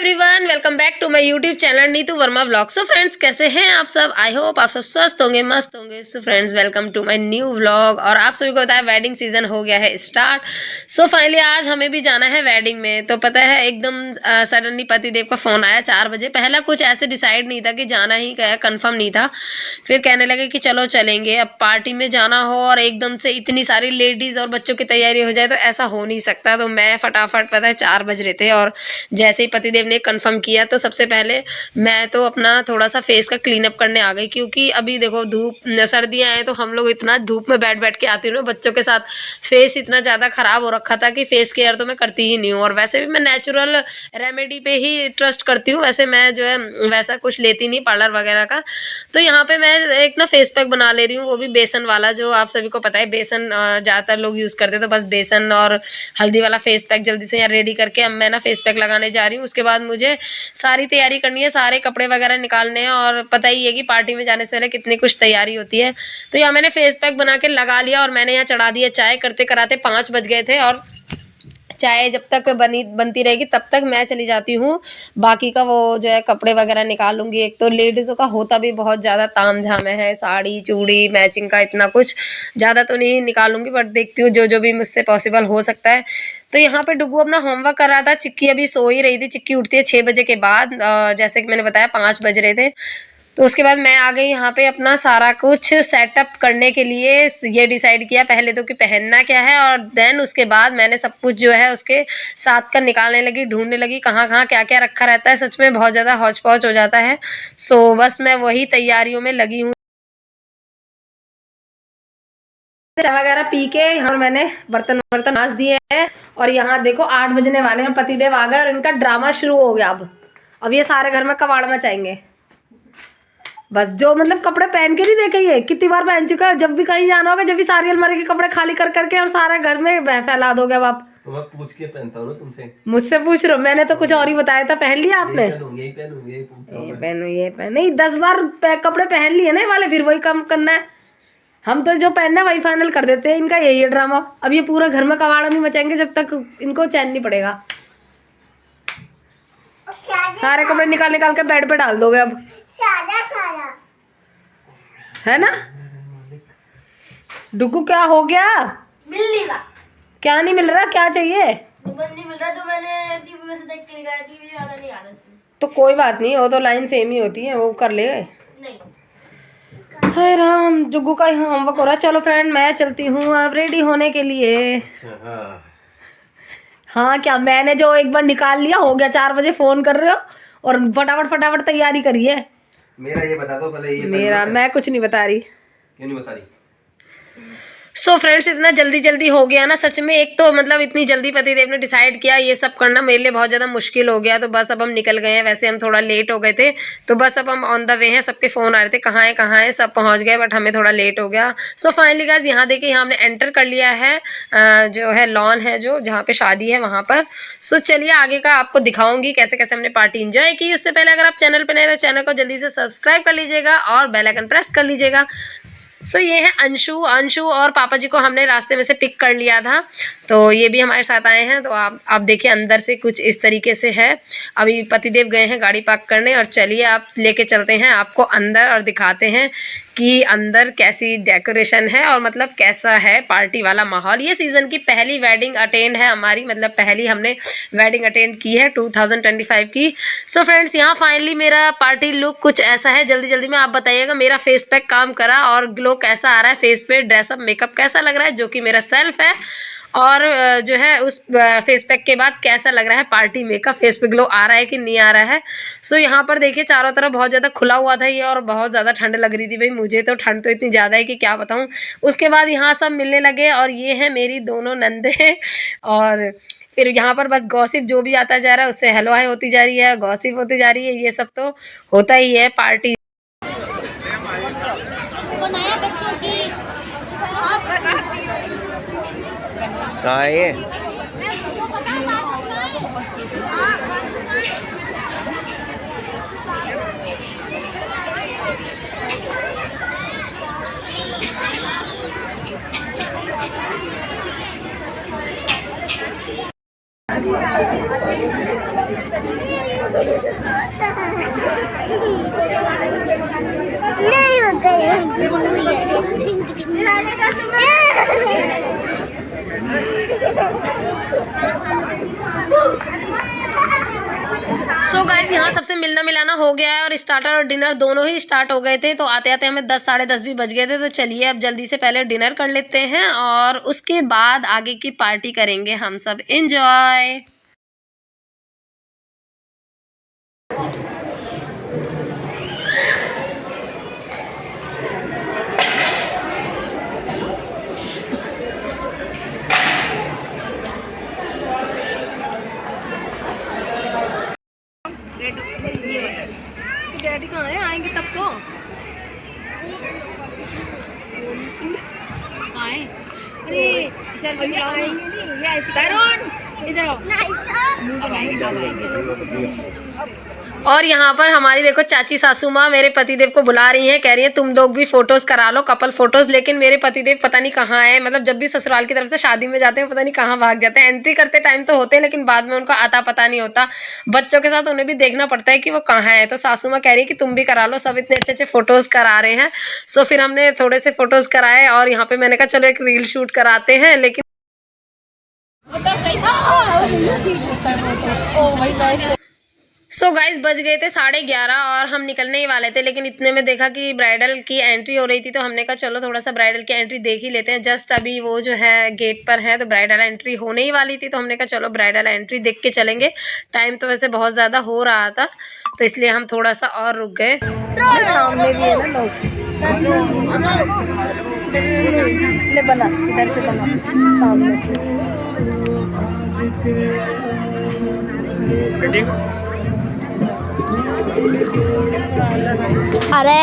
Everyone, welcome back to my YouTube channel Neetu Verma vlog. So friends, कैसे हैं आप सब? आई होप आप सब स्वस्थ होंगे, मस्त होंगे। So friends, welcome to my new vlog. और आप सभी को पता है वेडिंग सीजन हो गया है स्टार्ट। सो फाइनली आज हमें भी जाना है वेडिंग में। तो पता है एकदम सडनली पतिदेव का फोन आया 4 बजे। पहला कुछ ऐसे डिसाइड नहीं था कि जाना ही क्या, कंफर्म नहीं था। फिर कहने लगे कि चलो चलेंगे। अब पार्टी में जाना हो और एकदम से इतनी सारी लेडीज और बच्चों की तैयारी हो जाए तो ऐसा हो नहीं सकता। तो मैं फटाफट, पता है 4 बज रहे थे और जैसे ही पतिदेव ने कंफर्म किया तो सबसे पहले मैं तो अपना थोड़ा सा फेस का क्लीन अप करने आ गई, क्योंकि अभी देखो धूप, सर्दियां आए तो हम लोग इतना धूप में बैठ बैठ के आती हूँ ना बच्चों के साथ, फेस इतना ज्यादा खराब हो रखा था कि फेस केयर तो मैं करती ही नहीं हूँ। और वैसे भी मैं नेचुरल रेमेडी पे ही ट्रस्ट करती हूँ। वैसे मैं जो है वैसा कुछ लेती नहीं पार्लर वगैरह का। तो यहाँ पे मैं एक ना फेस पैक बना ले रही हूँ, वो भी बेसन वाला। जो आप सभी को पता है बेसन ज्यादातर लोग यूज करते हैं। तो बस बेसन और हल्दी वाला फेस पैक जल्दी से यहाँ रेडी करके अब मैं ना फेस पैक लगाने जा रही हूँ। उसके बाद मुझे सारी तैयारी करनी है, सारे कपड़े वगैरह निकालने हैं। और पता ही है कि पार्टी में जाने से पहले कितनी कुछ तैयारी होती है। तो यहाँ मैंने फेस पैक बना के लगा लिया और मैंने यहाँ चढ़ा दिया चाय। करते कराते 5 बज गए थे और चाय जब तक बनती रहेगी तब तक मैं चली जाती हूँ बाकी का वो जो है कपड़े वगैरह निकाल लूंगी। एक तो लेडीज़ों का होता भी बहुत ज़्यादा तामझाम है, साड़ी चूड़ी मैचिंग का, इतना कुछ ज़्यादा तो नहीं निकालूंगी बट देखती हूँ जो जो भी मुझसे पॉसिबल हो सकता है। तो यहाँ पे डुगू अपना होमवर्क कर रहा था। चिक्की अभी सो ही रही थी। चिक्की उठती है 6 बजे के बाद, जैसे कि मैंने बताया 5 बज रहे थे। तो उसके बाद मैं आ गई यहाँ पे अपना सारा कुछ सेटअप करने के लिए। ये डिसाइड किया पहले तो कि पहनना क्या है, और देन उसके बाद मैंने सब कुछ जो है उसके साथ का निकालने लगी, ढूंढने लगी कहाँ कहाँ क्या क्या रखा रहता है। सच में बहुत ज़्यादा हौच पौच हो जाता है। सो बस मैं वही तैयारियों में लगी हूँ। चाय वगैरह पी के और मैंने बर्तन वर्तन मांज दिए हैं। और यहाँ देखो 8 बजने वाले हैं, पतिदेव आ गए और इनका ड्रामा शुरू हो गया। अब ये सारे घर में कबाड़ मचाएंगे। बस जो मतलब कपड़े पहन के नहीं देखे, ये कितनी बार पहन चुका है। जब भी कहीं जाना होगा, जब भी सारी अलमारी के कपड़े खाली कर करके और सारे घर में फैला दोगे। अब आप तो मैं पूछ के पहनता हूँ ना तुमसे, मुझसे पूछ रहे हो? मैंने तो कुछ और ही बताया था। पहन लिया आपने? यही पहनूंगी यही ये पहनो ये पहन, नहीं 10 बार कपड़े पहन लिए ना ये वाले, फिर वही काम करना है। हम तो जो पहनना है वही फाइनल कर देते हैं। इनका यही है ड्रामा। अब ये पूरा घर में कबाड़ा नहीं मचाएंगे जब तक इनको चैन नहीं पड़ेगा। सारे कपड़े निकाल निकाल के बेड पे डाल दोगे अब, है ना? डुगू क्या हो गया? मिल नहीं रहा। क्या नहीं मिल रहा? क्या चाहिए? नहीं मिल रहा तो मैंने टीवी में से देख के निकाला, टीवी वाला नहीं आ रहा इसमें। तो कोई बात नहीं, वो तो लाइन सेम ही होती है, वो कर ले। नहीं। हाय राम, जुग्गू का यहाँ होमवर्क हो रहा है। चलो फ्रेंड, मैं चलती हूँ अब रेडी होने के लिए। हाँ क्या, मैंने जो एक बार निकाल लिया हो गया। 4 बजे फोन कर रहे हो और फटाफट फटाफट तैयारी करिए। मेरा ये बता दो पहले। ये मेरा मैं कुछ नहीं बता रही। क्यों नहीं बता रही? सो फ्रेंड्स, इतना जल्दी जल्दी हो गया ना सच में। एक तो मतलब इतनी जल्दी पतिदेव ने डिसाइड किया, ये सब करना मेरे लिए बहुत ज़्यादा मुश्किल हो गया। तो बस अब हम निकल गए हैं। वैसे हम थोड़ा लेट हो गए थे, तो बस अब हम ऑन द वे हैं। सबके फ़ोन आ रहे थे कहाँ है, सब पहुँच गए बट हमें थोड़ा लेट हो गया। सो फाइनली गाइस, यहाँ देखिए यहाँ हमने एंटर कर लिया है। जो है लॉन है जो जहाँ पे शादी है वहाँ पर। सो चलिए आगे का आपको दिखाऊंगी कैसे कैसे हमने पार्टी इंजॉय की। उससे पहले अगर आप चैनल पर नए तो चैनल को जल्दी से सब्सक्राइब कर लीजिएगा और बेल आइकन प्रेस कर लीजिएगा। सो ये है अंशु और पापा जी को हमने रास्ते में से पिक कर लिया था, तो ये भी हमारे साथ आए हैं। तो आप देखिए अंदर से कुछ इस तरीके से है। अभी पतिदेव गए हैं गाड़ी पार्क करने और चलिए आप लेके चलते हैं आपको अंदर और दिखाते हैं कि अंदर कैसी डेकोरेशन है और मतलब कैसा है पार्टी वाला माहौल। ये सीज़न की पहली वेडिंग अटेंड है हमारी, मतलब पहली हमने वेडिंग अटेंड की है 2025 की। सो फ्रेंड्स, यहाँ फाइनली मेरा पार्टी लुक कुछ ऐसा है। जल्दी जल्दी में आप बताइएगा मेरा फेस पैक काम करा और ग्लो कैसा आ रहा है फेस पे, ड्रेसअप मेकअप कैसा लग रहा है, जो कि मेरा सेल्फ है। और जो है उस फेस पैक के बाद कैसा लग रहा है पार्टी मेकअप, फेस पे ग्लो आ रहा है कि नहीं आ रहा है। सो यहाँ पर देखिए चारों तरफ बहुत ज़्यादा खुला हुआ था ये और बहुत ज़्यादा ठंड लग रही थी भाई मुझे। तो ठंड तो इतनी ज़्यादा है कि क्या बताऊँ। उसके बाद यहाँ सब मिलने लगे और ये है मेरी दोनों नंदे। और फिर यहाँ पर बस गॉसिप जो भी आता जा रहा है उससे हेलो हाय होती जा रही है, गॉसिप होती जा रही है। ये सब तो होता ही है पार्टी। बनाया बच्चों की। कहाँ है ये? नहीं हो गई सो गाइज यहाँ सबसे मिलना मिलाना हो गया है और स्टार्टर और डिनर दोनों ही स्टार्ट हो गए थे। तो आते आते हमें 10 साढ़े 10 भी बज गए थे। तो चलिए अब जल्दी से पहले डिनर कर लेते हैं और उसके बाद आगे की पार्टी करेंगे हम सब एंजॉय। डैडी कहाँ है? आएंगे तब तो आए। अरे इधर आओ। और यहाँ पर हमारी देखो चाची सासू माँ मेरे पतिदेव को बुला रही हैं, कह रही है तुम लोग भी फोटोज करा लो, कपल फोटोज। लेकिन मेरे पतिदेव पता नहीं कहाँ है, मतलब जब भी ससुराल की तरफ से शादी में जाते हैं पता नहीं कहाँ भाग जाते हैं। एंट्री करते टाइम तो होते हैं लेकिन बाद में उनका आता पता नहीं होता। बच्चों के साथ उन्हें भी देखना पड़ता है कि वो कहाँ है। तो सासू माँ कह रही है कि तुम भी करा लो, सब इतने अच्छे अच्छे फोटोज करा रहे हैं। सो फिर हमने थोड़े से फोटोज कराए और यहाँ पे मैंने कहा चलो एक रील शूट कराते हैं। लेकिन सो गाइस बज गए थे 11:30 और हम निकलने ही वाले थे। लेकिन इतने में देखा कि ब्राइडल की एंट्री हो रही थी, तो हमने कहा चलो थोड़ा सा ब्राइडल की एंट्री देख ही लेते हैं। जस्ट अभी वो जो है गेट पर है, तो ब्राइडल एंट्री होने ही वाली थी। तो हमने कहा चलो ब्राइडल एंट्री देख के चलेंगे। टाइम तो वैसे बहुत ज़्यादा हो रहा था तो इसलिए हम थोड़ा सा और रुक गए। सामने भी है ना लोग, ले बना इधर से बना सामने से। अरे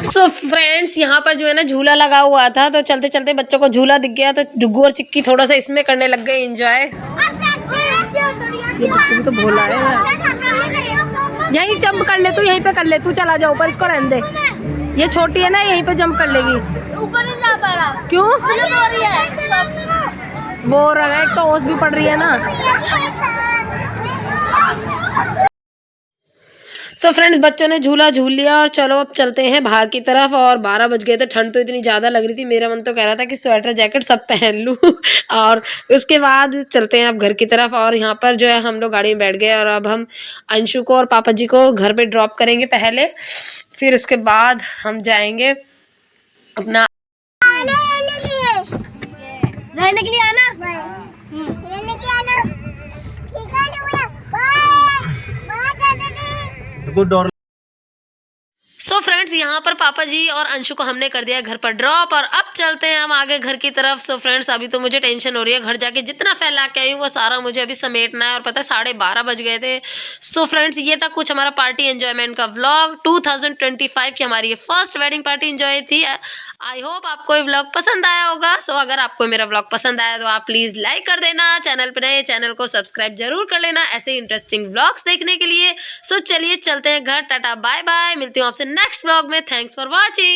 सो फ्रेंड्स यहाँ पर जो है ना झूला लगा हुआ था, तो चलते चलते बच्चों को झूला दिख गया तो डुग्गू और चिक्की थोड़ा सा इसमें करने लग गए एंजॉय। ये तो भोला है। यहीं जंप कर ले तू, यहीं पे कर ले तू, चला जा ऊपर, इसको रहने दे। ये छोटी है ना, यहीं पे जंप कर लेगी। ऊपर नहीं जा पा रहा। क्यों? है वो रहा है, एक तो ओस भी पड़ रही है ना। सो फ्रेंड्स बच्चों ने झूला झूल लिया और चलो अब चलते हैं बाहर की तरफ। और 12 बज गए थे, ठंड तो इतनी ज़्यादा लग रही थी, मेरा मन तो कह रहा था कि स्वेटर जैकेट सब पहन लूँ। और उसके बाद चलते हैं अब घर की तरफ। और यहाँ पर जो है हम लोग गाड़ी में बैठ गए और अब हम अंशु को और पापा जी को घर पे ड्रॉप करेंगे पहले, फिर उसके बाद हम जाएंगे अपना रहने के लिए आना। रहने के आना। ठीक है bye. Good Dar. So friends यहाँ पर पापा जी और अंशु को हमने कर दिया घर पर ड्रॉप और अब चलते हैं हम आगे घर की तरफ। सो फ्रेंड्स अभी तो मुझे टेंशन हो रही है, घर जाके जितना फैला के आई हूँ वो सारा मुझे अभी समेटना है। और पता है 12:30 बज गए थे। सो फ्रेंड्स ये था कुछ हमारा पार्टी एंजॉयमेंट का व्लॉग। 2025 की हमारी ये फर्स्ट वेडिंग पार्टी एंजॉय थी। आई होप आपको ये व्लॉग पसंद आया होगा। सो अगर आपको मेरा व्लॉग पसंद आया तो आप प्लीज़ लाइक कर देना, चैनल पर नए चैनल को सब्सक्राइब जरूर कर लेना ऐसे इंटरेस्टिंग व्लॉग्स देखने के लिए। सो चलिए चलते हैं घर, टाटा बाय बाय, मिलती हूँ आपसे नेक्स्ट व्लॉग में। Thanks for watching.